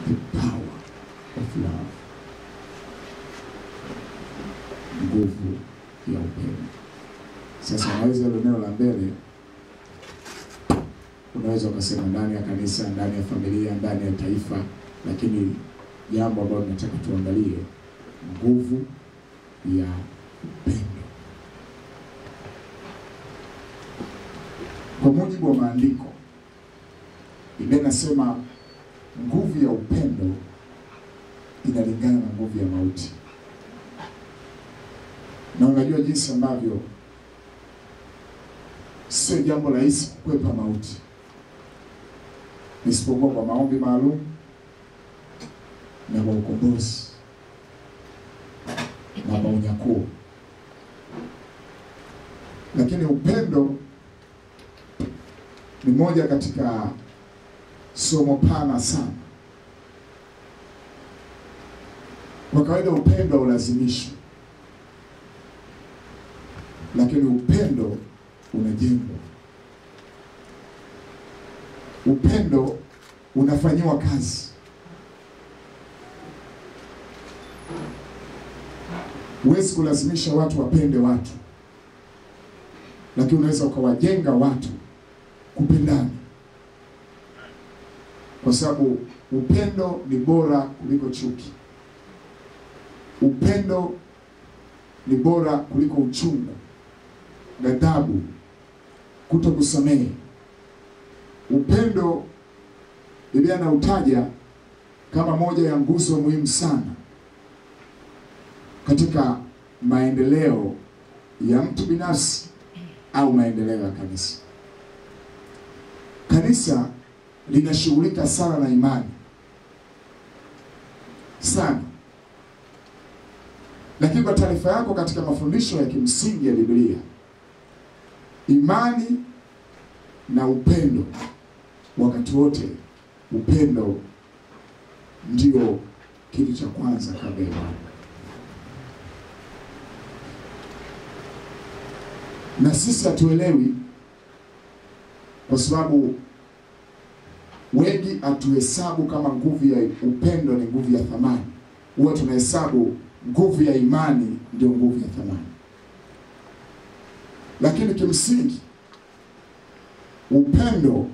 The power of love. Nguvu ya upendo. Sasa unaweza eneo la mbele, unaweza ukasema ndani ya kanisa, ndani ya familia, ndani ya taifa, lakini jambo ambalo nataka tuangalie, nguvu ya upendo. Kwa mujibu wa maandiko, Biblia inasema nguvu ya upendo inalingana na nguvu ya mauti. Na unajua jinsi ambavyo sio jambo rahisi kukwepa mauti, isipokuwa kwa maombi maalum na kwa ukombozi na kwa unyakuo. Lakini upendo ni moja katika somo pana sana. Kwa kawaida upendo ulazimishwi, lakini upendo unajengwa. Upendo unafanyiwa kazi. Huwezi kulazimisha watu wapende watu, lakini unaweza ukawajenga watu kupendana, kwa sababu upendo ni bora kuliko chuki. Upendo ni bora kuliko uchungu, ghadhabu, kutokusamehe. Upendo Biblia inautaja kama moja ya nguzo muhimu sana katika maendeleo ya mtu binafsi au maendeleo ya kanisa. Kanisa linashughulika sana na imani sana. Lakini kwa taarifa yako, katika mafundisho ya kimsingi ya Biblia, imani na upendo, wakati wote upendo ndio kitu cha kwanza kabla ya imani. Na sisi hatuelewi, kwa sababu wengi hatuhesabu kama nguvu ya upendo ni nguvu ya thamani. Huwa tunahesabu nguvu ya imani ndio nguvu ya thamani. Lakini kimsingi upendo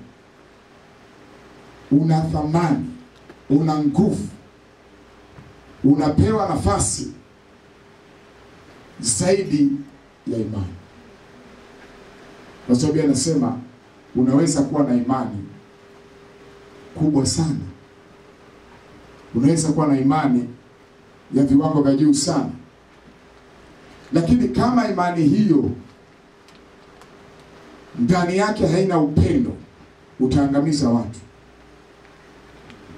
una thamani, una nguvu, unapewa nafasi zaidi ya imani. Kwa sababu anasema unaweza kuwa na imani kubwa sana, unaweza kuwa na imani ya viwango vya juu sana, lakini kama imani hiyo ndani yake haina upendo, utaangamiza watu,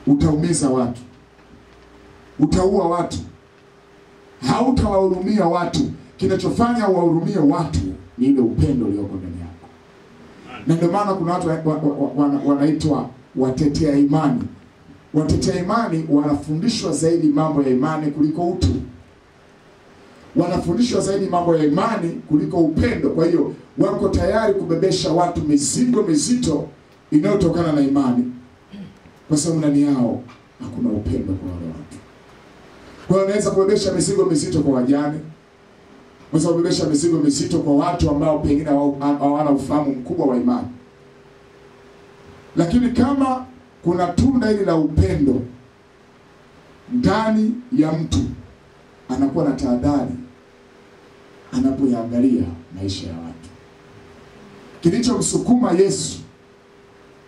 utaumiza watu, utaua watu, hautawahurumia watu. Kinachofanya uwahurumie watu ni ile upendo ulioko ndani yako. Na ndio maana kuna watu wanaitwa watetea imani. Watetea imani wanafundishwa zaidi mambo ya imani kuliko utu. Wanafundishwa zaidi mambo ya imani kuliko upendo. Kwa hiyo wako tayari kubebesha watu mizigo mizito inayotokana na imani, kwa sababu ndani yao hakuna upendo kwa wale watu. Kwa hiyo wanaweza kubebesha mizigo mizito kwa wajane, wanaweza kubebesha mizigo mizito kwa watu ambao pengine hawana ufahamu mkubwa wa imani. Lakini kama kuna tunda hili la upendo ndani ya mtu, anakuwa na tahadhari anapoyaangalia maisha ya watu. Kilichomsukuma Yesu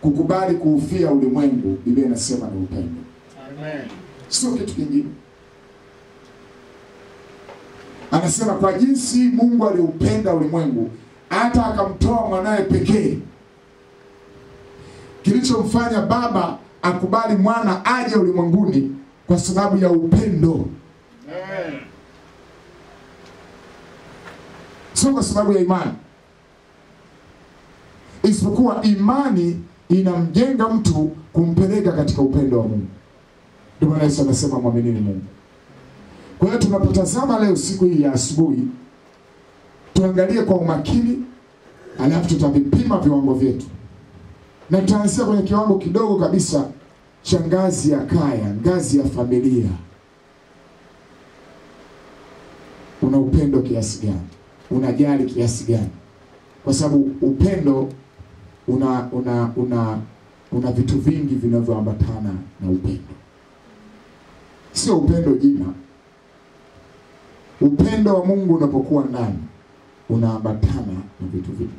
kukubali kuufia ulimwengu, Biblia inasema ni upendo. Amen. Sio kitu kingine. Anasema kwa jinsi Mungu aliupenda ulimwengu hata akamtoa mwanae pekee. Kilichomfanya Baba akubali mwana aje ulimwenguni kwa sababu ya upendo. Amen. Sio kwa sababu ya imani. Isipokuwa imani inamjenga mtu kumpeleka katika upendo wa Mungu. Ndio maana Yesu anasema mwaminini Mungu. Kwa hiyo tunapotazama leo siku hii ya asubuhi, tuangalie kwa umakini, alafu tutavipima viwango vyetu. Na tutaanzia kwenye kiwango kidogo kabisa cha ngazi ya kaya, ngazi ya familia, una upendo kiasi gani? Unajali kiasi gani? Kwa sababu upendo una vitu vingi vinavyoambatana na upendo. Sio upendo jina. Upendo wa Mungu unapokuwa ndani unaambatana na vitu vingi.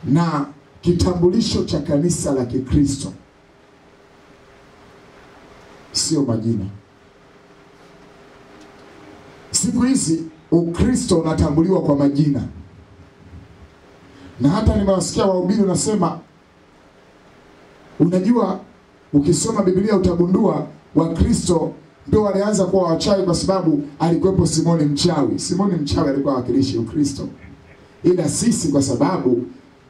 Na kitambulisho cha kanisa la Kikristo sio majina. Siku hizi Ukristo unatambuliwa kwa majina. Na hata nimewasikia wahubiri wanasema, unajua ukisoma Biblia utagundua Wakristo ndio walianza kuwa wachawi kwa sababu alikuwepo Simoni mchawi. Simoni mchawi alikuwa wakilishi Ukristo. Ila sisi kwa sababu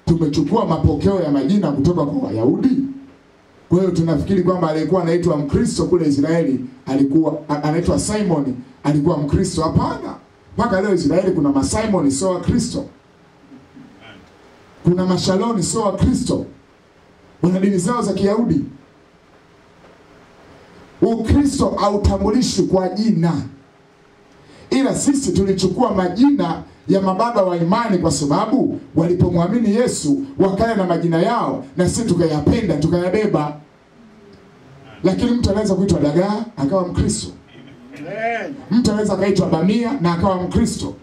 tumechukua mapokeo ya majina kutoka kwa Wayahudi, kwa hiyo tunafikiri kwamba alikuwa anaitwa Mkristo kule Israeli alikuwa anaitwa Simon, alikuwa Mkristo. Hapana. Mpaka leo Israeli kuna maSimoni sio wa Kristo. Kuna mashaloni sio wa Kristo. Wana dini zao za Kiyahudi. Ukristo hautambulishi kwa jina. Ila sisi tulichukua majina ya mababa wa imani kwa sababu walipomwamini Yesu wakaya na majina yao, na sisi tukayapenda, tukayabeba. Lakini mtu anaweza kuitwa dagaa akawa Mkristo. Mtu anaweza kaitwa bamia na akawa Mkristo.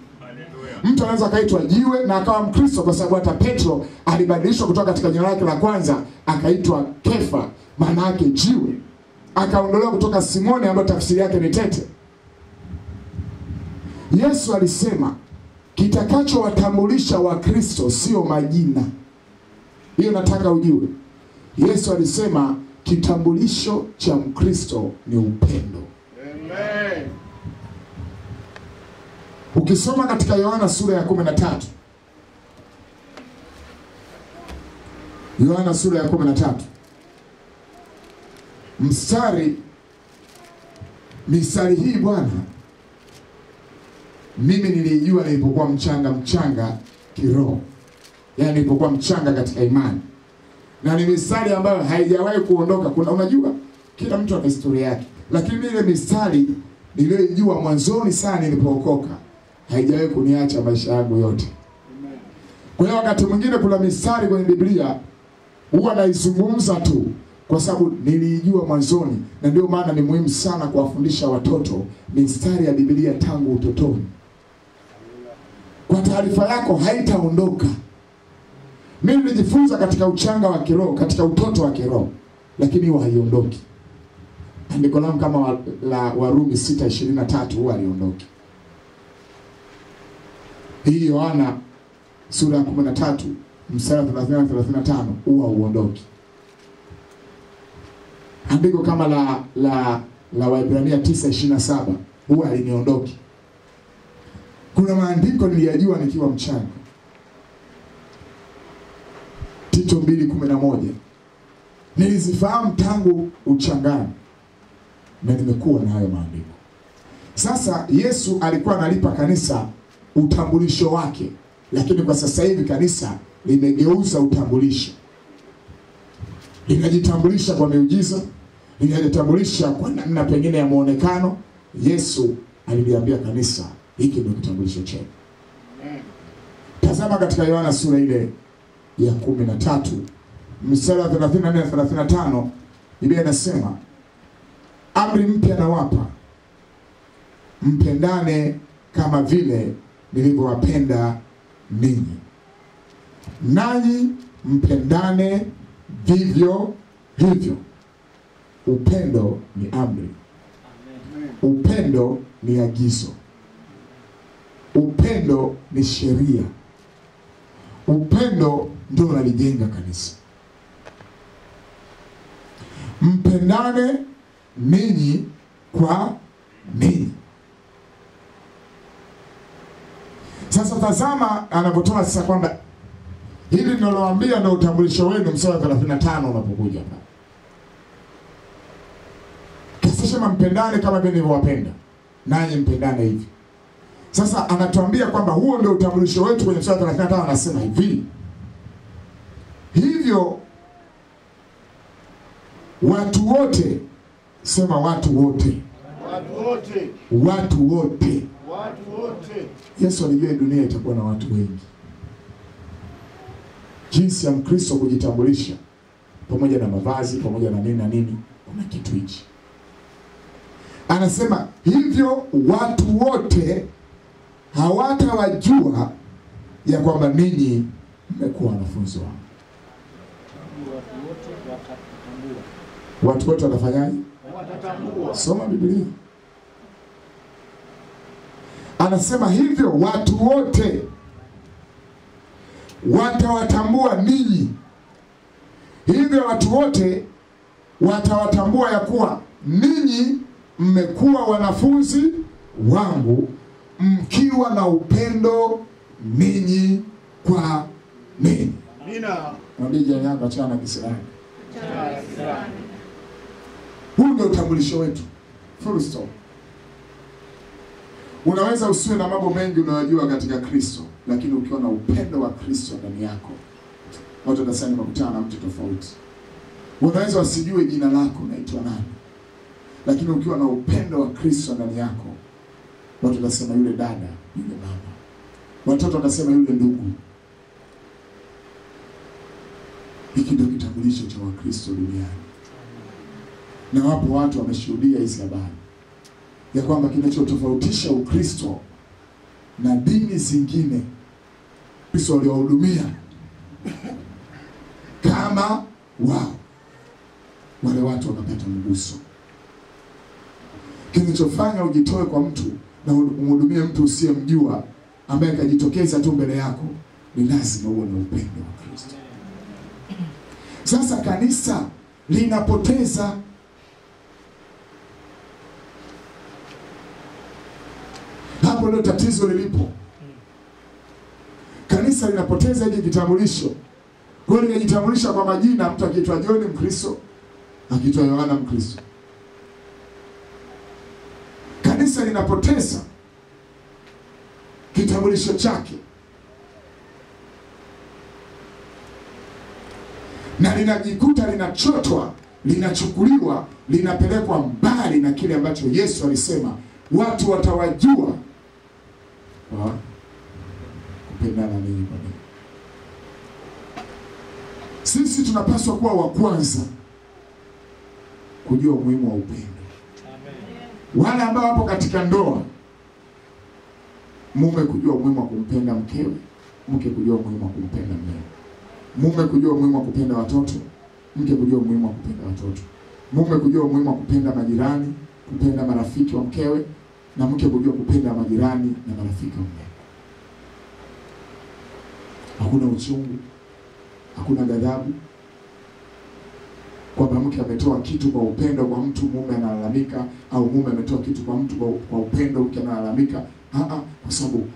Mtu anaweza kaitwa jiwe na akawa Mkristo, kwa sababu hata Petro alibadilishwa kutoka katika jina lake la kwanza akaitwa Kefa, maana yake jiwe. Akaondolewa kutoka Simoni ambayo tafsiri yake ni tete. Yesu alisema kitakachowatambulisha wa Kristo sio majina. Hiyo nataka ujue. Yesu alisema kitambulisho cha Mkristo ni upendo. Amen. Ukisoma katika Yohana sura ya 13. Yohana sura ya 13. Mistari hii bwana, mimi nilijua nilipokuwa mchanga kiroho. Yaani nilipokuwa mchanga katika imani. Na ni mistari ambayo haijawahi kuondoka. Unajua kila mtu ana historia yake. Lakini ile mistari niliyojua mwanzoni sana nilipookoka haijawahi kuniacha maisha yangu yote. Kwa hiyo wakati mwingine kuna mistari kwenye Biblia huwa naizungumza tu kwa sababu nilijua mwanzoni, na ndio maana ni muhimu sana kuwafundisha watoto mistari ya Biblia tangu utotoni. Kwa taarifa yako haitaondoka. Mimi nilijifunza katika uchanga wa kiroho, katika utoto wa kiroho, lakini huwa haiondoki. Andiko langu kama la Warumi 6:23 huwa haliondoki. Hii Yohana sura ya 13 mstari 30-35 huwa huondoki. Andiko kama la Waebrania 9:27 huwa haliniondoki. Kuna maandiko niliyajua nikiwa mchanga. Tito 2:11 nilizifahamu tangu uchangani, na nimekuwa na hayo maandiko. Sasa Yesu alikuwa analipa kanisa utambulisho wake, lakini kwa sasa hivi kanisa limegeuza utambulisho. Linajitambulisha kwa miujiza, linajitambulisha kwa namna pengine ya muonekano. Yesu aliliambia kanisa hiki ndio kitambulisho chenu. Tazama katika Yohana sura ile ya 13 mstari wa 34-35, Biblia inasema, amri mpya nawapa, mpendane kama vile nilivyowapenda ninyi. Nanyi mpendane vivyo hivyo. Upendo ni amri. Upendo ni agizo. Upendo ni sheria. Upendo ndio unalijenga kanisa. Mpendane ninyi kwa ninyi. Sasa tazama anapotoa sasa kwamba hili ninalowaambia ndio utambulisho wenu, mstari wa 35 unapokuja hapa. Kisha mpendane kama vile nilivyowapenda, nanyi mpendane hivi. Sasa anatuambia kwamba huo ndio utambulisho wetu. Kwenye mstari wa 35 anasema hivi: hivyo Watu wote, sema watu wote. Watu wote. Watu wote. Watu wote. Yesu alijua dunia itakuwa na watu wengi. Jinsi ya Mkristo kujitambulisha pamoja na mavazi, pamoja na nini na nini, kuna kitu hichi. Anasema hivyo watu wote hawatawajua ya kwamba ninyi mmekuwa wanafunzi wangu. Watu wote watafanyaje? Watatambua. Soma Biblia. Anasema hivyo watu wote watawatambua ninyi. Hivyo watu wote watawatambua ya kuwa ninyi mmekuwa wanafunzi wangu mkiwa na upendo ninyi kwa ninyi. Nina. Mwambie jirani yako achana na kisirani. Huu ndio utambulisho wetu. Full stop. Unaweza usiwe na mambo mengi unayojua katika Kristo, lakini ukiwa na upendo wa Kristo ndani yako, watu watasema umekutana na mtu tofauti. Unaweza wasijue jina lako unaitwa nani, lakini ukiwa na upendo wa Kristo ndani yako, watu watasema yule dada, yule mama. Watoto watasema yule ndugu. Hiki ndio kitambulisho cha Wakristo duniani. Na wapo watu wameshuhudia hizi habari ya kwamba kinachotofautisha Ukristo na dini zingine, Kristo waliwahudumia kama wao, wale watu wakapata mguso. Kinachofanya ujitoe kwa mtu na umhudumie mtu usiyemjua ambaye kajitokeza tu mbele yako, ni lazima uwe na upendo wa Kristo. Sasa kanisa linapoteza hapo, ndio tatizo lilipo. Kanisa linapoteza hili kitambulisho. Kwa hiyo limejitambulisha kwa majina, mtu akiitwa John Mkristo, akiitwa Yohana Mkristo. Kanisa linapoteza kitambulisho chake, na linajikuta linachotwa, linachukuliwa, linapelekwa mbali na kile ambacho Yesu alisema watu watawajua kwa kupendana ninyi kwa ninyi. Sisi tunapaswa kuwa wa kwanza kujua umuhimu wa upendo. Wale ambao wapo katika ndoa, mume kujua umuhimu wa kumpenda mkewe, mke kujua umuhimu wa kumpenda mumewe. Mume kujua umuhimu wa kupenda watoto, mke kujua umuhimu wa kupenda watoto. Mume kujua umuhimu wa kupenda majirani, kupenda marafiki wa mkewe, na mke kujua kupenda majirani na marafiki wa mumewe. Hakuna uchungu, hakuna ghadhabu. Kwamba mke ametoa kitu kwa upendo kwa mtu, mume analalamika, au mume ametoa kitu kwa mtu kwa upendo, mke analalamika. Kwa sababu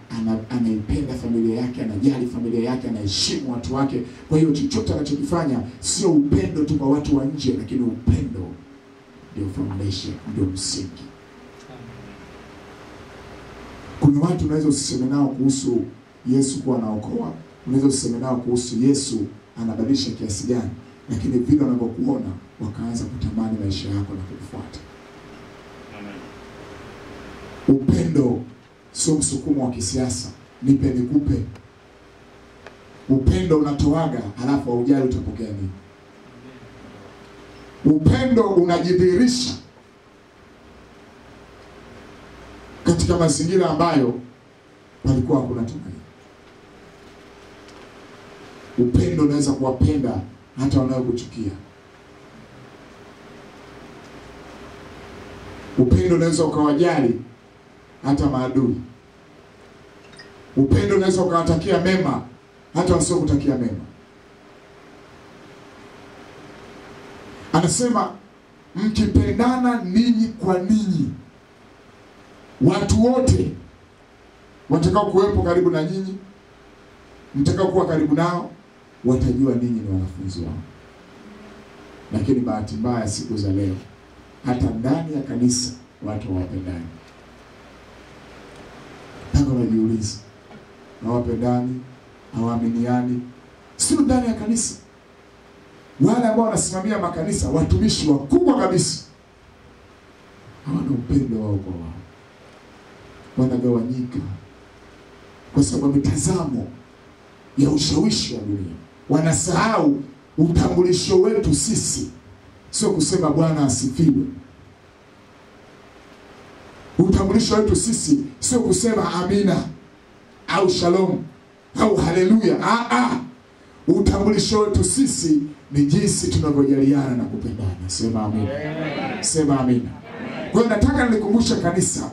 anaipenda familia yake, anajali familia yake, anaheshimu watu wake. Kwa hiyo chochote anachokifanya sio upendo tu kwa watu wa nje, lakini upendo ndio foundation, ndio msingi. Kuna watu unaweza usiseme nao kuhusu Yesu kuwa anaokoa, unaweza usiseme nao kuhusu Yesu anabadilisha kiasi gani, lakini vile wanapokuona wakaanza kutamani maisha yako na kufuata. Upendo sio msukumo wa kisiasa, nipe nikupe. Upendo unatoaga halafu haujali utapokea nini. Upendo unajidhihirisha katika mazingira ambayo palikuwa hakuna tumaini. Upendo unaweza kuwapenda hata wanaokuchukia. Upendo unaweza ukawajali hata maadui. Upendo unaweza ukawatakia mema hata wasiokutakia mema. Anasema mkipendana ninyi kwa ninyi, watu wote watakao kuwepo karibu na nyinyi, mtakao kuwa karibu nao, watajua ninyi ni wanafunzi wao. Lakini bahati mbaya siku za leo, hata ndani ya kanisa watu hawapendani. Tangu najiuliza, hawapendani, hawaaminiani, sio ndani ya kanisa. Wale ambao wanasimamia makanisa, watumishi wakubwa kabisa, hawana upendo wao kwa wao. Wanagawanyika kwa sababu mitazamo ya ushawishi wa dunia. Wanasahau utambulisho wetu sisi. Sio kusema Bwana asifiwe. Utambulisho wetu sisi sio kusema amina au shalom au haleluya. Utambulisho wetu sisi ni jinsi tunavyojaliana na kupendana. Sema amina. Sema amina. Kwa hiyo nataka nikukumbushe kanisa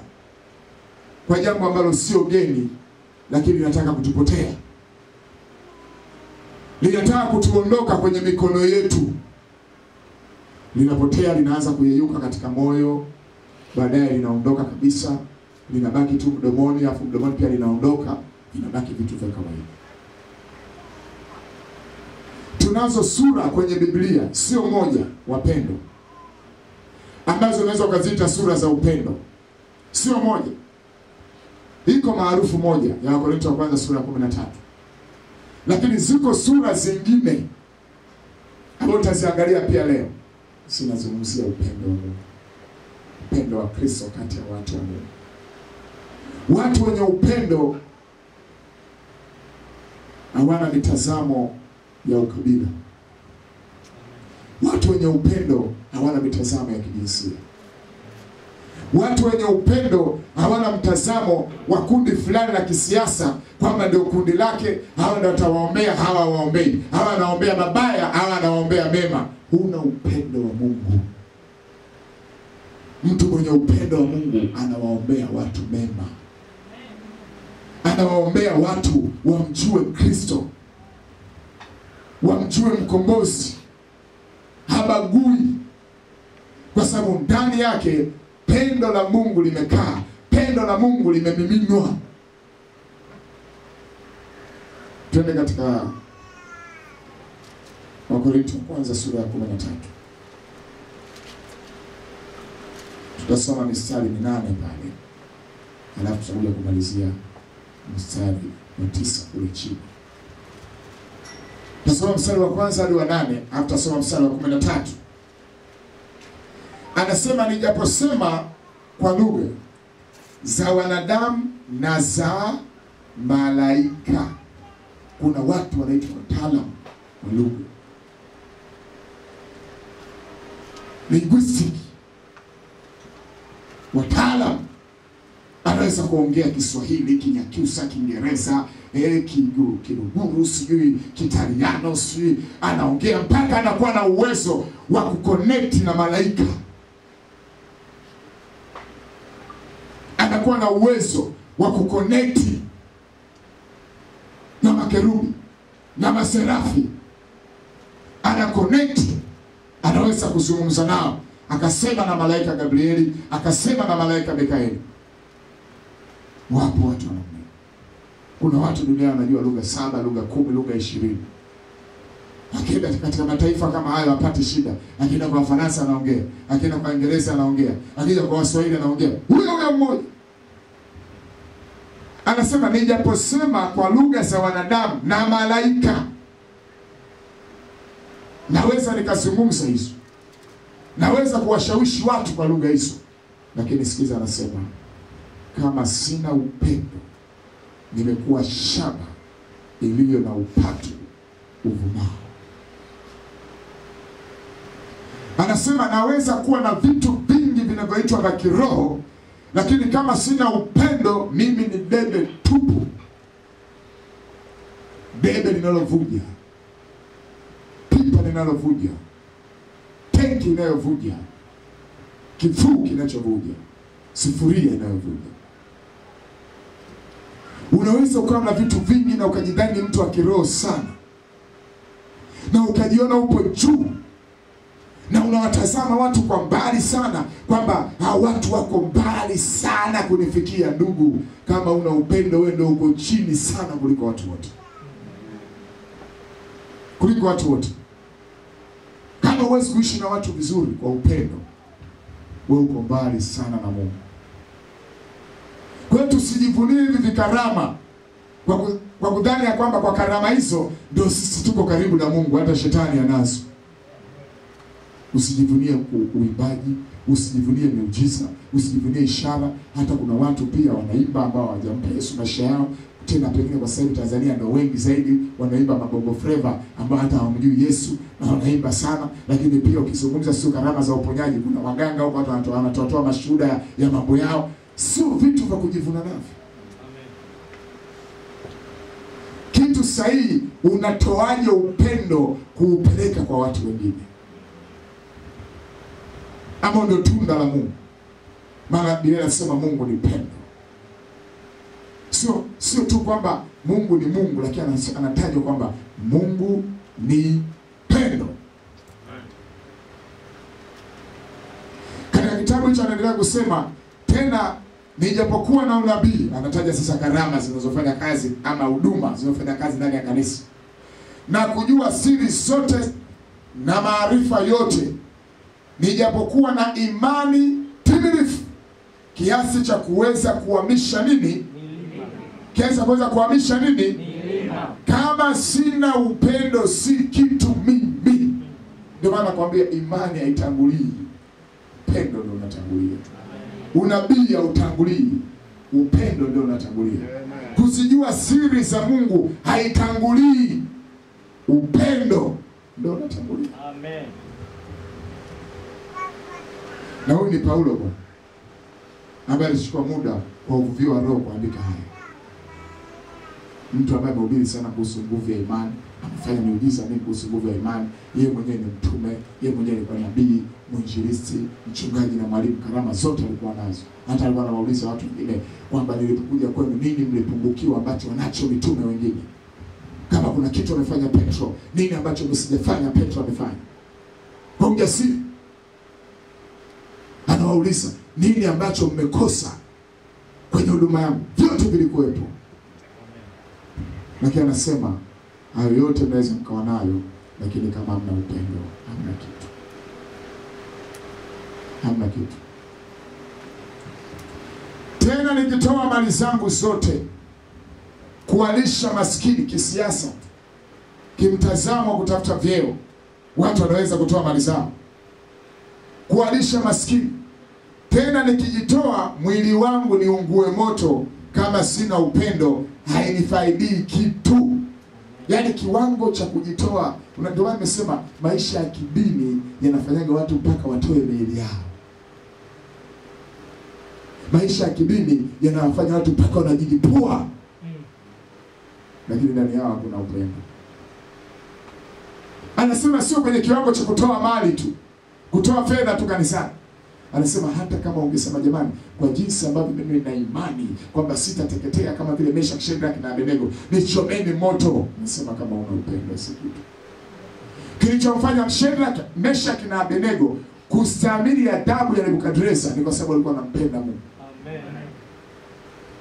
kwa jambo ambalo sio geni, lakini linataka kutupotea. Linataka kutuondoka kwenye mikono yetu. Linapotea, linaanza kuyeyuka katika moyo, baadaye linaondoka kabisa, linabaki tu mdomoni, afu mdomoni pia linaondoka, inabaki vitu vya kawaida. Tunazo sura kwenye Biblia, sio moja, wapendo, ambazo unaweza ukaziita sura za upendo. Sio moja. Iko maarufu moja ya Wakorintho wa kwanza sura ya 13. Lakini ziko sura zingine ambazo tutaziangalia pia leo. Sinazungumzia upendo wa Mungu. Upendo wa Kristo kati ya watu wa Mungu. Watu wenye upendo hawana mitazamo ya ukabila. Watu wenye upendo hawana mitazamo ya kijinsia. Watu wenye upendo hawana mtazamo wa kundi fulani la kisiasa kwamba ndio kundi lake, hawa ndio watawaombea, hawa waombei, hawa anaombea mabaya, hawa anaombea mema. Huna upendo wa Mungu. Mtu mwenye upendo wa Mungu anawaombea watu mema. Anawaombea watu wamjue Kristo, wamjue mkombozi. Habagui, kwa sababu ndani yake pendo la Mungu limekaa, pendo la Mungu limemiminwa. Twende katika Wakorintho kwanza sura ya 13. Tutasoma mistari 8 pale, halafu tutakuja kumalizia mstari wa 9 kule chini. Tutasoma mstari wa kwanza hadi wa 8, halafu tutasoma mstari wa 13. Anasema, nijaposema kwa lugha za wanadamu na za malaika. Kuna watu wanaitwa wataalamu wa lugha, linguistic, wataalamu. Anaweza kuongea Kiswahili, Kinyakyusa, Kiingereza, Kiluguru, sijui Kitaliano, sijui anaongea mpaka anakuwa na uwezo wa kuconnect na malaika. Anakuwa na uwezo wa kuconnect na makerubi na maserafi. Anaconnect, anaweza kuzungumza nao. Akasema na malaika Gabrieli, akasema na malaika Mikaeli. Wapo watu wanamna. Kuna watu duniani wanajua lugha 7, lugha 10, lugha 20. Akienda katika mataifa kama hayo hapati shida. Akienda kwa Faransa anaongea, akienda kwa Uingereza anaongea, akija kwa Waswahili anaongea. Huyo mmoja. Anasema, nijaposema kwa lugha za wanadamu na malaika. Naweza nikazungumza hizo. Naweza kuwashawishi watu kwa lugha hizo. Lakini sikiza, anasema, kama sina upendo, nimekuwa shaba iliyo na upatu uvumao. Anasema, naweza kuwa na vitu vingi vinavyoitwa vya kiroho, lakini kama sina upendo, mimi ni debe tupu. Debe linalovuja, pipa linalovuja, tenki inayovuja, kifuu kinachovuja, sufuria inayovuja. Unaweza ukawa na vitu vingi na ukajidhani mtu wa kiroho sana, na ukajiona upo juu, na unawatazama watu kwa mbali sana, kwamba hao watu wako mbali sana kunifikia. Ndugu, kama una upendo, wewe ndio uko chini sana kuliko watu wote. Kuliko watu wote. Kama huwezi kuishi na watu vizuri kwa upendo, wewe uko mbali sana na Mungu. Kwa hiyo tusijivunie hivi vikarama kwa kudhani ya kwamba kwa karama hizo ndio sisi tuko karibu na Mungu. Hata shetani anazo. Usijivunie uimbaji, usijivunie miujiza, usijivunie ishara. Hata kuna watu pia wanaimba ambao hawajampa Yesu maisha yao. Tena pengine kwa sababu Tanzania ndio wengi zaidi wanaimba mabongo flava ambao hata hawamjui Yesu na wanaimba sana. Lakini pia ukizungumza sio karama za uponyaji, kuna waganga huko watu wanatoa mashuhuda ya mambo yao. Sio vitu vya kujivuna navyo. Kitu sahihi, unatoaje upendo kuupeleka kwa watu wengine? Ama ndio tunda la Mungu. Maana Biblia inasema Mungu ni pendo. Sio tu kwamba Mungu ni Mungu, lakini anatajwa kwamba Mungu ni pendo. Katika kitabu hicho anaendelea kusema tena, nijapokuwa na unabii, anataja sasa karama zinazofanya kazi ama huduma zinazofanya kazi ndani ya kanisa, na kujua siri zote na maarifa yote, nijapokuwa na imani timilifu kiasi cha kuweza kuhamisha nini? Kiasi cha kuweza kuhamisha nini? Kama sina upendo si kitu mimi. Ndio maana nakwambia imani haitangulii, pendo ndio unatangulia. Unabii hautangulii, upendo ndio unatangulia. Kuzijua siri za Mungu haitangulii, upendo ndio unatangulia. Amen. Na huyu ni Paulo bwana, ambaye alichukua muda kwa uvuvio wa Roho kuandika haya. Mtu ambaye amehubiri sana kuhusu nguvu ya imani, amefanya miujiza mingi kuhusu nguvu ya imani. Yeye mwenyewe ni mtume, yeye mwenyewe alikuwa nabii, mwinjilisti, mchungaji na mwalimu. Karama zote alikuwa nazo. Hata alikuwa anawauliza watu wengine kwamba nilipokuja kwenu nini mlipungukiwa ambacho wanacho mitume wengine? Kama kuna kitu amefanya Petro, nini ambacho msijafanya Petro amefanya? Kwa ujasiri anawauliza, nini ambacho mmekosa kwenye huduma yangu? Vyote vilikuwepo. Lakini anasema hayo yote mnaweza mkawa nayo, lakini kama hamna upendo, hamna kitu. Hamna kitu. Tena nikitoa mali zangu zote kuwalisha maskini, kisiasa, kimtazamo wa kutafuta vyeo, watu wanaweza kutoa mali zao kuwalisha maskini. Tena nikijitoa mwili wangu niungue moto, kama sina upendo hainifaidii kitu. Yaani kiwango cha kujitoa. Ndio maana nimesema maisha ya kidini yanafanyaga watu mpaka watoe miili yao. Maisha ya kidini yanawafanya watu mpaka wanajilipua. Lakini ndani yao hakuna upendo. Anasema sio kwenye kiwango cha kutoa mali tu, kutoa fedha tu kanisani. Anasema hata kama ungesema jamani, kwa jinsi ambavyo mimi nina imani kwamba sitateketea kama vile Meshaki, Shadraka na Abednego, nichomeni moto. Anasema kama una upendo si kitu. Kilichomfanya Shadraka, Meshaki na Abednego kustahimili adhabu ya Nebukadneza ni kwa sababu walikuwa wanampenda Mungu. Amen.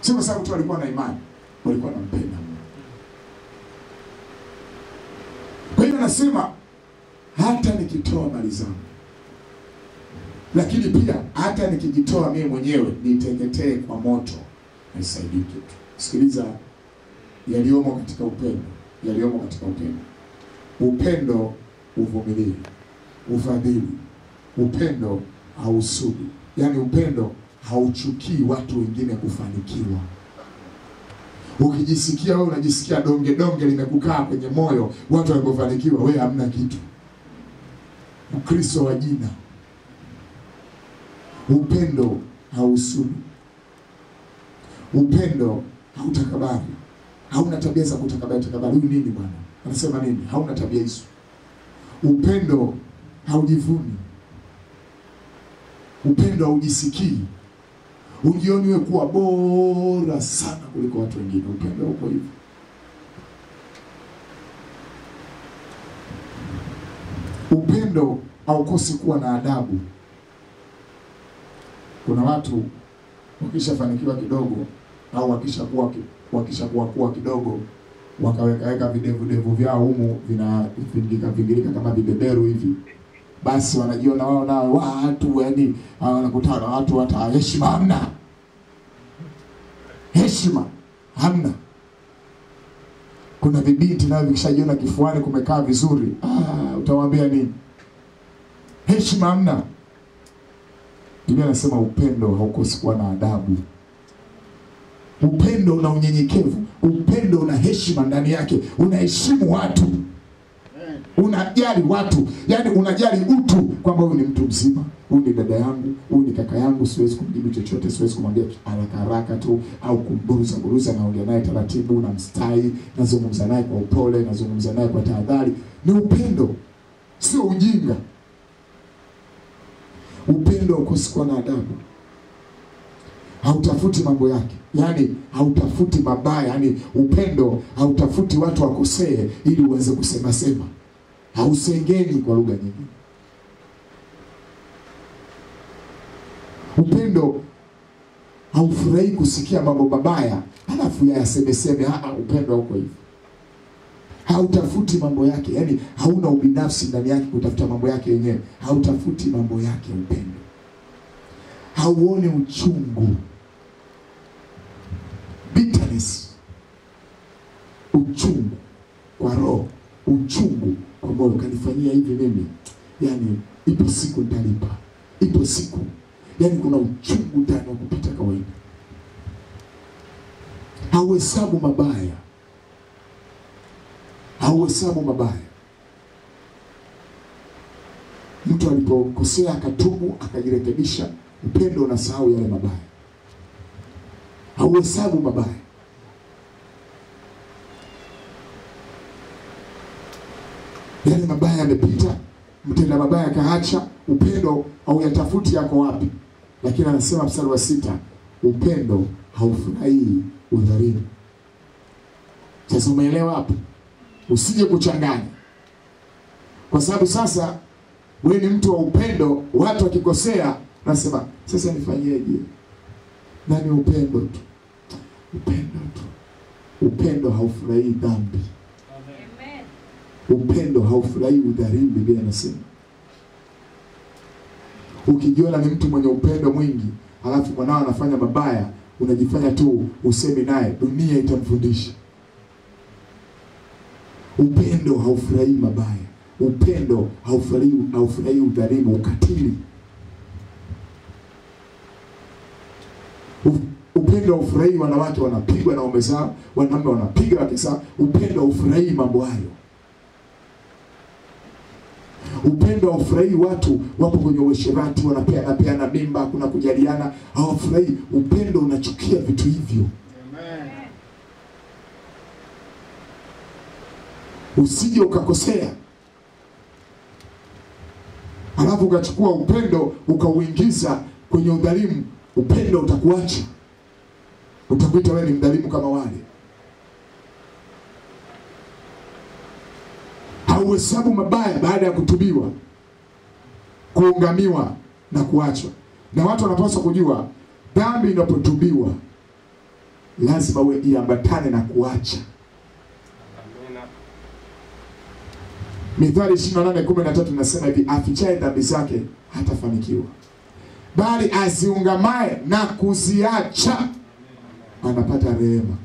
Sio kwa sababu tu walikuwa na imani, walikuwa wanampenda Mungu. Kwa hiyo anasema hata nikitoa mali zangu, lakini pia hata nikijitoa mimi mwenyewe niteketee kwa moto, haisaidii kitu. Sikiliza yaliomo katika upendo, yaliomo katika upendo. Upendo uvumilie, ufadhili. Upendo hausudi. Yaani upendo hauchukii watu wengine kufanikiwa. Ukijisikia wewe unajisikia donge limekukaa kwenye moyo, watu wanapofanikiwa wewe hamna kitu. Ukristo wa jina. Upendo hausudi. Upendo hautakabari. Hauna tabia za kutakabari. Huyu nini bwana? Anasema nini? Hauna tabia hizo. Upendo haujivuni. Upendo haujisikii. Ujioni wewe kuwa bora sana kuliko watu wengine. Upendo uko hivyo. Upendo haukosi kuwa na adabu. Kuna watu wakishafanikiwa kidogo au wakishakuwa kidogo, wakaweka videvu vyao humu vinavingirika kama vibeberu hivi, basi wanajiona wao na watu, yaani wanakutana watu hata heshima hamna. Heshima hamna. Kuna vibinti nao vikishajiona kifuani kumekaa vizuri, utawaambia nini? heshima hamna. Biblia inasema upendo haukosi kuwa na adabu. Upendo una unyenyekevu, upendo una heshima ndani yake, unaheshimu watu, unajali watu, yani unajali utu, kwamba huyu ni mtu mzima, huyu ni dada yangu, huyu ni kaka yangu, siwezi kumjibu chochote, siwezi kumwambia haraka tu au kumburuza, naongea naye taratibu, na mstai, nazungumza naye kwa upole, nazungumza naye kwa tahadhari. Ni upendo, sio ujinga. Upendo ukosi kuwa na adabu. Hautafuti mambo yake, yani hautafuti mabaya, yani upendo hautafuti watu wakosee ili uweze kusema sema. Hausengeni kwa lugha nyingine. Upendo haufurahi kusikia mambo mabaya alafu yasemeseme. Upendo hauko hivyo. Hautafuti mambo yake, yani hauna ubinafsi ndani yake kutafuta mambo yake yenyewe. Hautafuti mambo yake upendo. Hauone uchungu, bitterness, uchungu kwa roho, uchungu kwa moyo. Kanifanyia hivi mimi, yani ipo siku nitalipa, ipo siku. Yani kuna uchungu ndani wa kupita kawaida. Hauhesabu mabaya, hauhesabu mabaya. Mtu alipokosea akatubu akajirekebisha, upendo unasahau yale mabaya. Hauhesabu mabaya. Yale mabaya yamepita, mtenda mabaya kaacha, upendo hauyatafuti yako wapi. Lakini anasema mstari wa 6, upendo haufurahi udhalimu. Sasa umeelewa hapo? Usije kuchanganya. Kwa sababu sasa wewe ni mtu wa upendo, watu wakikosea nasema sasa nifanyeje? Nani upendo tu? Upendo tu. Upendo haufurahi dhambi. Amen. Upendo haufurahi udhalimu, Biblia inasema. Ukijiona ni mtu mwenye upendo mwingi, alafu mwanao anafanya mabaya, unajifanya tu usemi naye, dunia itamfundisha. Upendo haufurahi mabaya. Upendo haufurahi udhalimu, ukatili. Upendo haufurahi wanawake wanapigwa na waume zao, wanaume wanapiga wake zao. Upendo haufurahi mambo hayo. Upendo haufurahi watu wapo kwenye uasherati, wanapeana mimba, kuna kujaliana, hawafurahi. Upendo unachukia vitu hivyo. Amen. Usije ukakosea alafu ukachukua upendo ukauingiza kwenye udhalimu. Upendo utakuacha, utakuita wewe ni mdhalimu kama wale. Hauhesabu mabaya baada ya kutubiwa, kuungamiwa na kuachwa. Na watu wanapaswa kujua dhambi inapotubiwa lazima uwe iambatane na kuacha. Mithali 28:13 nasema hivi, afichaye dhambi zake hatafanikiwa, bali aziungamaye na kuziacha anapata rehema.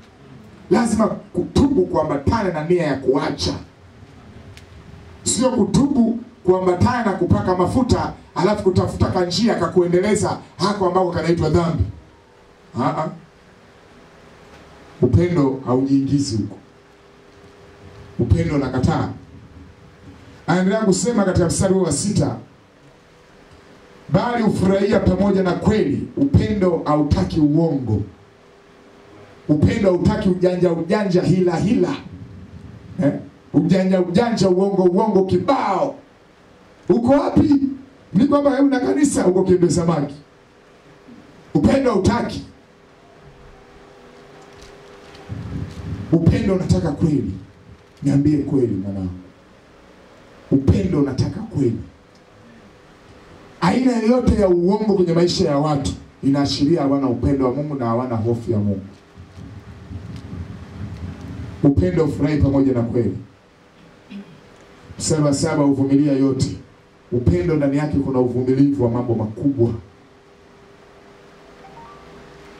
Lazima kutubu kuambatane na nia ya kuacha. Sio kutubu kuambatana na kupaka mafuta alafu kutafuta kanjia kakuendeleza hako ambako kanaitwa dhambi. Upendo haujiingizi huko. Upendo unakataa. Anaendelea kusema katika mstari wa 6, bali ufurahia pamoja na kweli. Upendo hautaki uongo. Upendo hautaki ujanja, hila. Ujanja, uongo kibao. Uko wapi? Ni kwamba wewe una kanisa uko kiembe samaki. Upendo hautaki. Upendo unataka kweli. Niambie kweli mwanangu. Upendo unataka kweli. Aina yoyote ya uongo kwenye maisha ya watu inaashiria hawana upendo wa Mungu na hawana hofu ya Mungu. Upendo ufurahi pamoja na kweli. Mstari wa 7, uvumilia yote. Upendo ndani yake kuna uvumilivu wa mambo makubwa.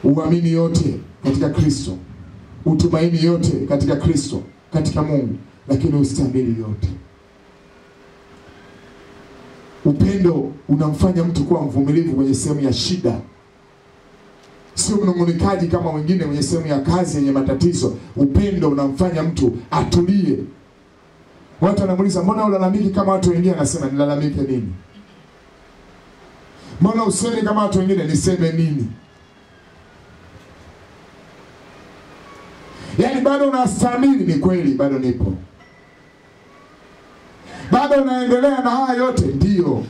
Uamini yote katika Kristo. Utumaini yote katika Kristo, katika Mungu, lakini ustahimili yote. Upendo unamfanya mtu kuwa mvumilivu kwenye sehemu ya shida. Sio mnongonikaji kama wengine kwenye sehemu ya kazi yenye matatizo. Upendo unamfanya mtu atulie. Watu wanamuuliza, mbona ulalamiki kama watu wengine? Anasema, nilalamike nini? Mbona useme kama watu wengine? Niseme nini? Yaani bado unastahimili? Ni kweli, bado nipo. Bado unaendelea na haya yote? Ndio.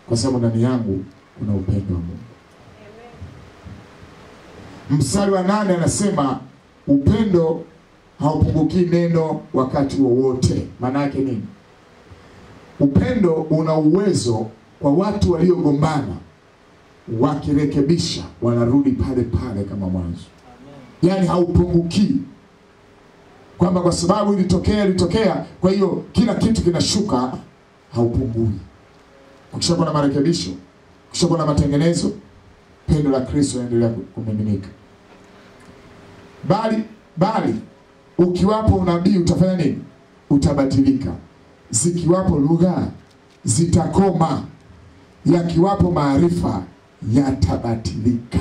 Kwa sababu ndani yangu kuna upendo wa Mungu. Mstari wa 8 anasema upendo haupunguki neno wakati wowote. Maana yake nini? Upendo una uwezo kwa watu waliogombana, wakirekebisha wanarudi pale pale kama mwanzo. Yaani haupunguki. Kwamba kwa sababu ilitokea, kwa hiyo kila kitu kinashuka, haupungui. Ukishakuwa na marekebisho, ukishakuwa na pendo la Kristo linaendelea kumiminika. Bali ukiwapo unabii utafanya nini? Utabatilika. Zikiwapo lugha zitakoma. Yakiwapo maarifa yatabatilika.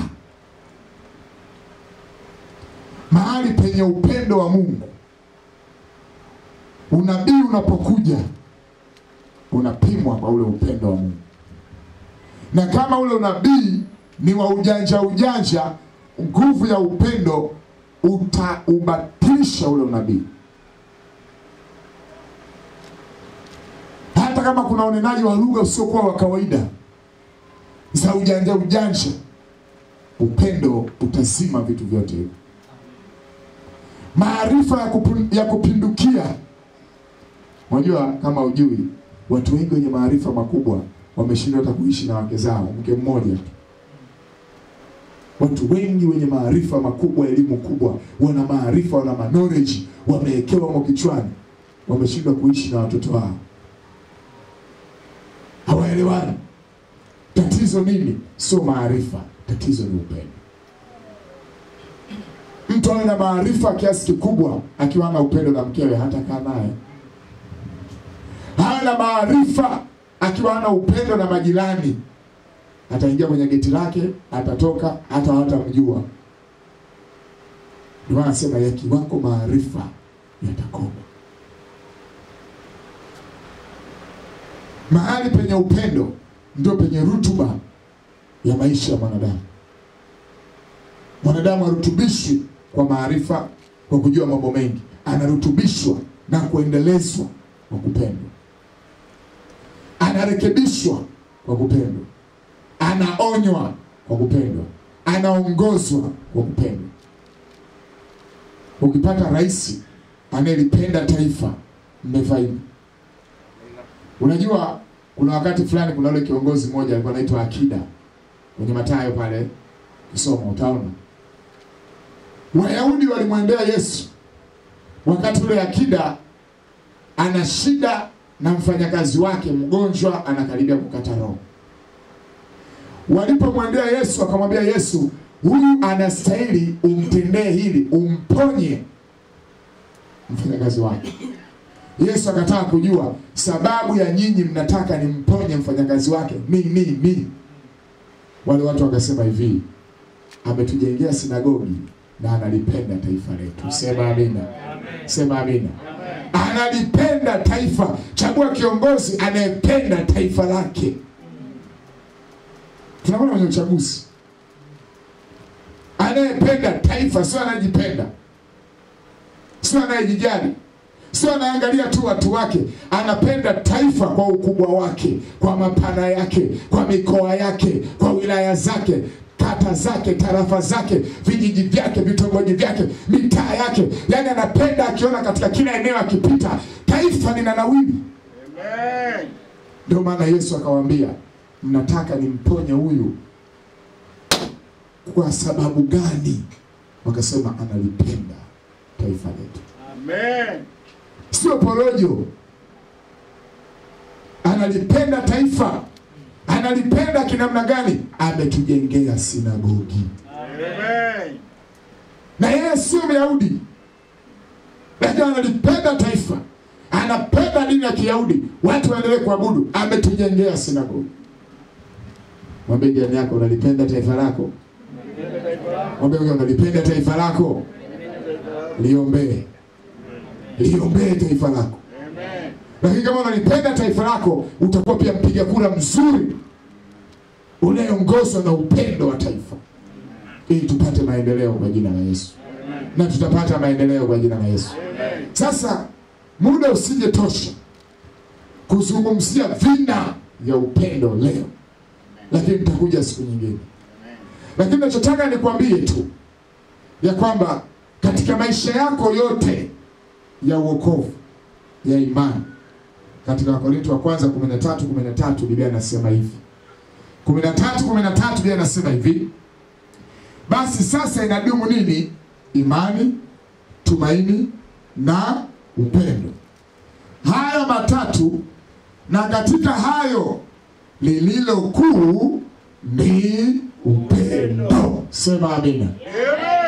Mahali penye upendo wa Mungu, unabii unapokuja unapimwa kwa ule upendo wa Mungu. Na kama ule unabii ni wa ujanja, nguvu ya upendo utaubatilisha ule unabii. Hata kama kuna unenaji wa lugha usiokuwa wa kawaida za ujanja, upendo utazima vitu vyote hivi. Maarifa ya kupindukia. Unajua kama ujui, watu wengi wenye maarifa makubwa wameshindwa hata kuishi na wake zao, mke mmoja. Watu wengi wenye maarifa makubwa, elimu kubwa, wana maarifa, wana knowledge, wamewekewa mo kichwani, wameshindwa kuishi na watoto wao. Hawaelewani. Tatizo nini? Sio maarifa, tatizo ni upendo. Mtu ana maarifa kiasi kikubwa, akiwa na upendo na mkewe hata kaa naye. Hana maarifa, akiwa na upendo na majirani, ataingia kwenye geti lake, atatoka, hata hatamjua. Ndio anasema yakiwako maarifa yatakoma. Mahali penye upendo ndio penye rutuba ya maisha ya mwanadamu. Mwanadamu arutubishwi kwa maarifa, kwa kujua mambo mengi. Anarutubishwa na kuendelezwa kwa kupendwa. Anarekebishwa kwa kupendwa. Anaonywa kwa kupendwa. Anaongozwa kwa kupendwa. Ukipata rais anayelipenda taifa, mmefaidi. Unajua kuna wakati fulani kuna yule kiongozi mmoja alikuwa anaitwa Akida. Kwenye Mathayo pale kusoma utaona. Wayahudi walimwendea Yesu wakati ule Akida ana shida na mfanyakazi wake mgonjwa, anakaribia kukata roho. Walipomwendea Yesu akamwambia Yesu, huyu anastahili umtendee hili, umponye mfanyakazi wake. Yesu akataka kujua sababu ya nyinyi mnataka nimponye mfanyakazi wake mimi. Wale watu wakasema hivi, ametujengea sinagogi na analipenda taifa letu. Sema amina. Sema amina. Analipenda taifa. Chagua kiongozi anayependa taifa lake. Tunaona kwenye uchaguzi, anayependa taifa, sio anajipenda, sio anayejijali, sio anaangalia tu watu wake. Anapenda taifa kwa ukubwa wake, kwa mapana yake, kwa mikoa yake, kwa wilaya zake, kata zake, tarafa zake, vijiji vyake, vitongoji vyake, mitaa yake. Yaani anapenda akiona katika kila eneo akipita taifa linanawiri. Amen. Ndio maana Yesu akawaambia, mnataka nimponye huyu kwa sababu gani? Wakasema analipenda taifa letu. Amen. Sio porojo. Analipenda taifa. Analipenda kinamna gani? Ametujengea sinagogi. Amen. Na yeye sio Myahudi, lakini analipenda taifa. Anapenda dini ya Kiyahudi, watu waendelee kuabudu. Ametujengea sinagogi. Mwambie jirani yako, unalipenda taifa lako? Mwambie unalipenda taifa lako? Liombee. Liombee taifa lako. Lakini kama unalipenda taifa lako, utakuwa pia mpiga kura mzuri unayeongozwa na upendo wa taifa, ili tupate maendeleo kwa jina la Yesu. Na tutapata maendeleo kwa jina la Yesu. Sasa muda usije tosha kuzungumzia vina ya upendo leo, lakini nitakuja siku nyingine. Lakini nachotaka nikwambie tu ya kwamba katika maisha yako yote ya wokovu, ya imani, katika Wakorintho wa kwanza 13:13 Biblia inasema hivi. 13:13 Biblia inasema hivi: basi sasa inadumu nini? Imani, tumaini na upendo. Haya matatu, na katika hayo lililo kuu ni upendo. Sema amina.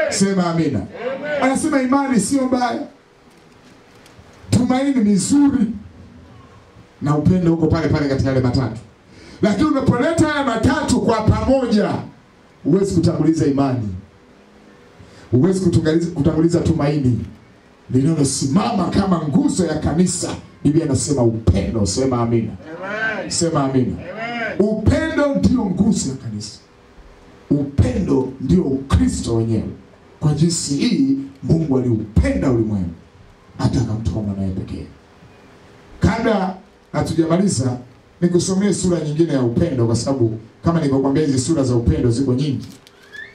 Sema amina. Anasema imani sio mbaya, tumaini ni nzuri, na upendo uko pale pale katika yale matatu. Lakini unapoleta haya matatu kwa pamoja, huwezi kutanguliza imani, huwezi kutanguliza tumaini linalosimama kama nguzo ya kanisa. Biblia inasema upendo. Sema amina. Sema amina. Upendo ndio nguzo ya kanisa. Upendo ndio Ukristo wenyewe. Kwa jinsi hii Mungu aliupenda ulimwengu hata akamtoa mwanae pekee. Kabla hatujamaliza, nikusomee sura nyingine ya upendo, kwa sababu kama nilivyokuambia hizi sura za upendo ziko nyingi.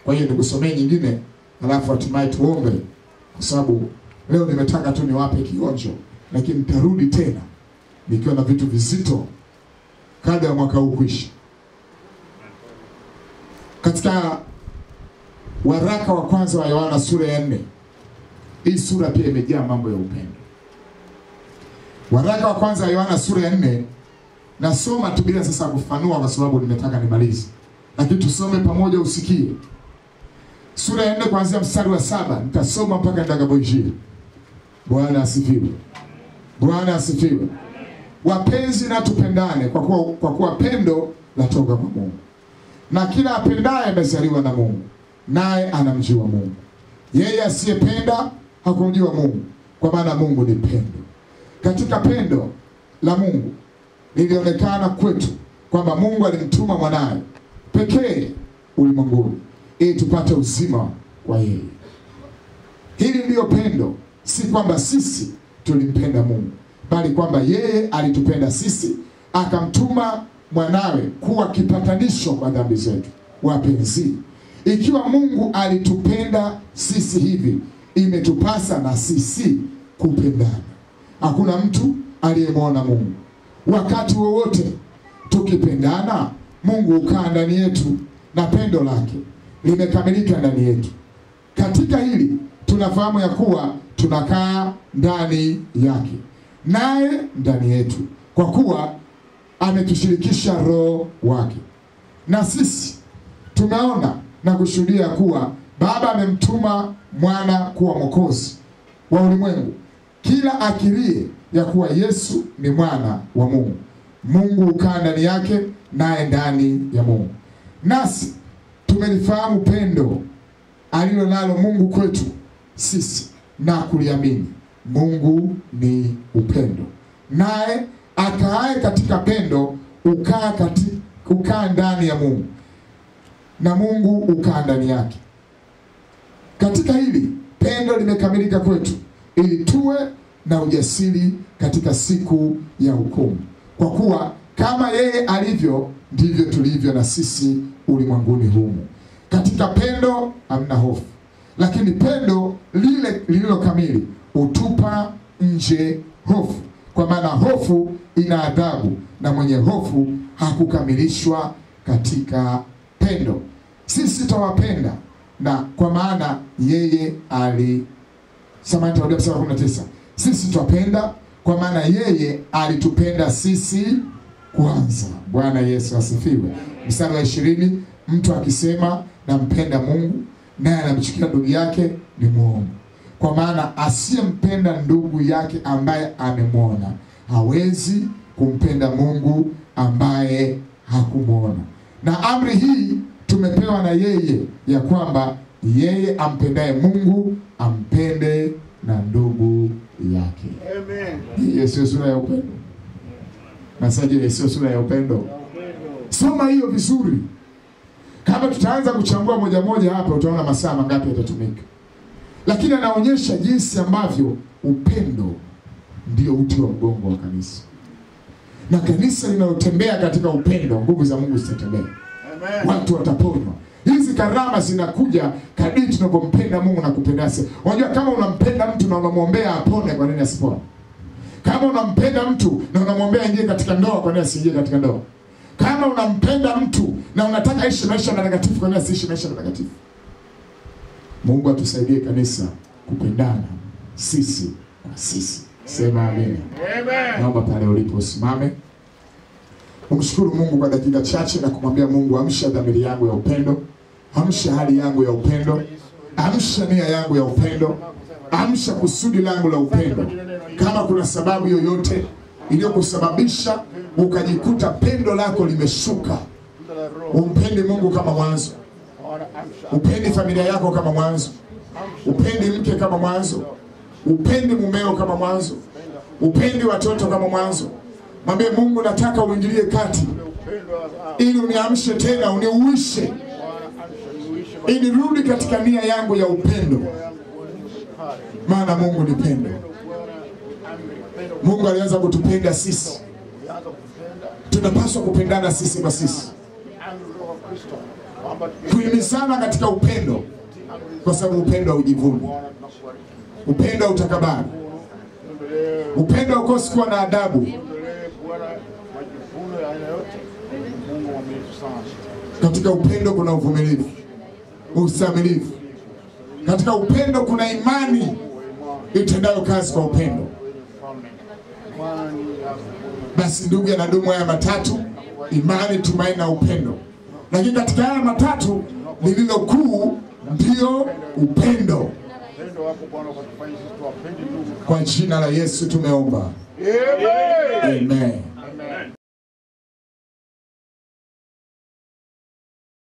Kwa hiyo nikusomee nyingine, alafu hatimaye tuombe, kwa sababu leo nimetaka tu niwape kionjo, lakini nitarudi tena nikiwa na vitu vizito kabla ya mwaka huu kuisha. Katika waraka wa kwanza wa Yohana sura ya 4, hii sura pia imejaa mambo ya upendo. Waraka wa kwanza wa Yohana sura ya 4, nasoma tu bila sasa kufanua kwa sababu nimetaka nimalize, lakini tusome pamoja usikie. Sura ya 4 kuanzia mstari wa 7, nitasoma mpaka nitakapoishia. Bwana asifiwe. Bwana asifiwe. Wapenzi, na tupendane, kwa kuwa pendo latoka kwa Mungu. Na kila apendaye amezaliwa na Mungu, naye anamjua Mungu. Yeye asiyependa hakumjua Mungu, kwa maana Mungu ni pendo. Katika pendo la Mungu lilionekana kwetu kwamba Mungu alimtuma mwanae pekee ulimwenguni ili tupate uzima wa yeye. Hili ndiyo pendo, si kwamba sisi tulimpenda Mungu, bali kwamba yeye alitupenda sisi akamtuma mwanawe kuwa kipatanisho kwa dhambi zetu. Wapenzi, ikiwa Mungu alitupenda sisi hivi, imetupasa na sisi kupendana. Hakuna mtu aliyemwona Mungu. Wakati wowote tukipendana, Mungu hukaa ndani yetu na pendo lake limekamilika ndani yetu. Katika hili tunafahamu ya kuwa tunakaa ndani yake, naye ndani yetu, kwa kuwa ametushirikisha Roho wake. Na sisi tumeona na kushuhudia kuwa Baba amemtuma mwana kuwa mwokozi wa ulimwengu. Kila akirie ya kuwa Yesu ni mwana wa Mungu, Mungu hukaa ndani yake, naye ndani ya Mungu. Nasi tumelifahamu pendo alilo nalo Mungu kwetu sisi na kuliamini. Mungu ni upendo, naye akaaye katika pendo ukaa ndani ya Mungu, na Mungu ukaa ndani yake. Katika hili pendo limekamilika kwetu, ili tuwe na ujasiri katika siku ya hukumu. Kwa kuwa kama yeye alivyo, ndivyo tulivyo na sisi ulimwenguni humu. Katika pendo hamna hofu, lakini pendo lile lililo kamili utupa nje hofu, kwa maana hofu ina adhabu, na mwenye hofu hakukamilishwa katika pendo. Sisi tawapenda na kwa maana yeye Samahani, 19. Sisi twapenda kwa maana yeye alitupenda sisi kwanza. Bwana Yesu asifiwe. Mstari wa 20, mtu akisema nampenda Mungu naye anamchukia ndugu yake ni muongo, Kwa maana asiyempenda ndugu yake ambaye amemwona hawezi kumpenda Mungu ambaye hakumwona. Na amri hii tumepewa na yeye, ya kwamba yeye ampendaye Mungu ampende na ndugu yake. Amen. Hii sio sura ya upendo. Nasaje sio sura ya upendo? Soma hiyo vizuri. Kama tutaanza kuchambua moja moja hapa, utaona masaa mangapi yatatumika. Lakini anaonyesha jinsi ambavyo upendo ndio uti wa mgongo wa kanisa. Na kanisa linalotembea katika upendo, nguvu za Mungu zitatembea. Amen. Watu wataponywa. Hizi karama zinakuja kadiri tunapompenda Mungu na kupendana. Unajua, kama unampenda mtu na unamwombea apone, kwa nini asipone? Kama unampenda mtu na unamwombea aingie katika ndoa, kwa nini asiingie katika ndoa? Kama unampenda mtu na unataka aishi maisha matakatifu, kwa nini asiishi maisha matakatifu? Mungu atusaidie kanisa kupendana sisi kwa sisi. Sema amen. Amen. Naomba pale ulipo usimame. Umshukuru Mungu kwa dakika chache na kumwambia Mungu, amsha dhamiri yangu ya upendo, amsha hali yangu ya upendo, amsha nia yangu ya upendo, amsha kusudi langu la upendo. Kama kuna sababu yoyote iliyokusababisha ukajikuta pendo lako limeshuka, umpende Mungu kama mwanzo, upendi familia yako kama mwanzo, upendi mke kama mwanzo, upendi mumeo kama mwanzo, upendi watoto kama mwanzo, mwambie Mungu, nataka uingilie kati ili uniamshe tena, uniuishe, ili rudi katika nia yangu ya upendo. Maana Mungu ni pendo. Mungu alianza kutupenda sisi, tunapaswa kupendana sisi kwa sisi, kuhimizana katika upendo, kwa sababu upendo haujivuni, upendo hautakabari, upendo haukosi kuwa na adabu. Katika upendo kuna uvumilivu, ustahimilivu. Katika upendo kuna imani itendayo kazi kwa upendo. Basi ndugu, yanadumu haya matatu: imani, tumaini na upendo. Lakini katika haya matatu lililo kuu ndio upendo. Kwa jina la Yesu tumeomba. Amen. Amen.